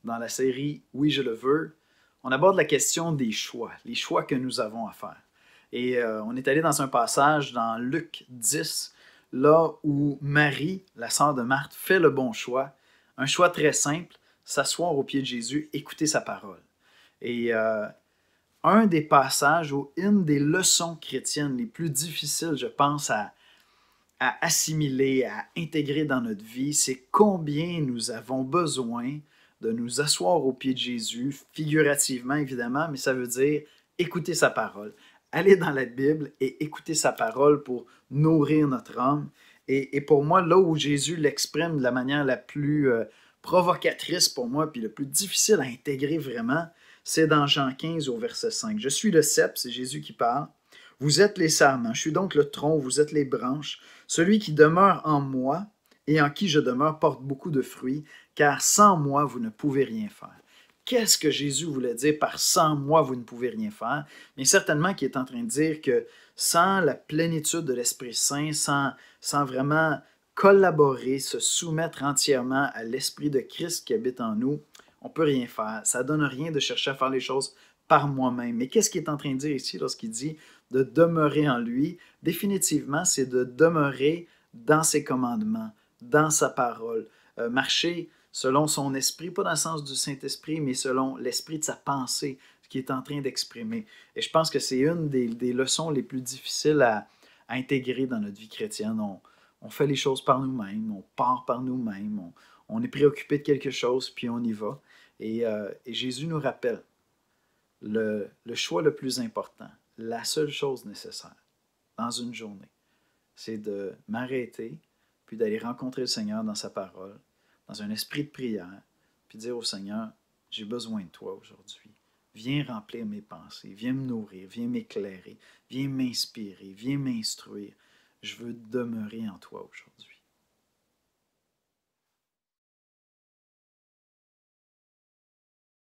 dans la série Oui, je le veux, on aborde la question des choix, les choix que nous avons à faire. Et on est allé dans un passage dans Luc 10, là où Marie, la sœur de Marthe, fait le bon choix, un choix très simple, s'asseoir au pied de Jésus, écouter sa parole. Et un des passages ou une des leçons chrétiennes les plus difficiles, je pense, à assimiler, à intégrer dans notre vie, c'est combien nous avons besoin de nous asseoir au pied de Jésus, figurativement évidemment, mais ça veut dire écouter sa parole. Aller dans la Bible et écouter sa parole pour nourrir notre âme. Et pour moi, là où Jésus l'exprime de la manière la plus provocatrice pour moi, puis le plus difficile à intégrer vraiment, c'est dans Jean 15 au verset 5. Je suis le cep, c'est Jésus qui parle. Vous êtes les sarments, je suis donc le tronc, vous êtes les branches. Celui qui demeure en moi et en qui je demeure porte beaucoup de fruits, car sans moi, vous ne pouvez rien faire. Qu'est-ce que Jésus voulait dire par sans moi, vous ne pouvez rien faire? Mais certainement qu'il est en train de dire que sans la plénitude de l'Esprit Saint, sans vraiment collaborer, se soumettre entièrement à l'Esprit de Christ qui habite en nous, on ne peut rien faire. Ça ne donne rien de chercher à faire les choses par moi-même. Mais qu'est-ce qu'il est en train de dire ici lorsqu'il dit de demeurer en lui? Définitivement, c'est de demeurer dans ses commandements, dans sa parole, marcher selon son esprit, pas dans le sens du Saint-Esprit, mais selon l'esprit de sa pensée, ce qu'il est en train d'exprimer. Et je pense que c'est une des leçons les plus difficiles à intégrer dans notre vie chrétienne. On fait les choses par nous-mêmes, on part par nous-mêmes, on est préoccupé de quelque chose, puis on y va. Et Jésus nous rappelle le choix le plus important, la seule chose nécessaire dans une journée, c'est de m'arrêter, puis d'aller rencontrer le Seigneur dans sa parole, dans un esprit de prière, puis dire au Seigneur, j'ai besoin de toi aujourd'hui. Viens remplir mes pensées, viens me nourrir, viens m'éclairer, viens m'inspirer, viens m'instruire. Je veux demeurer en toi aujourd'hui.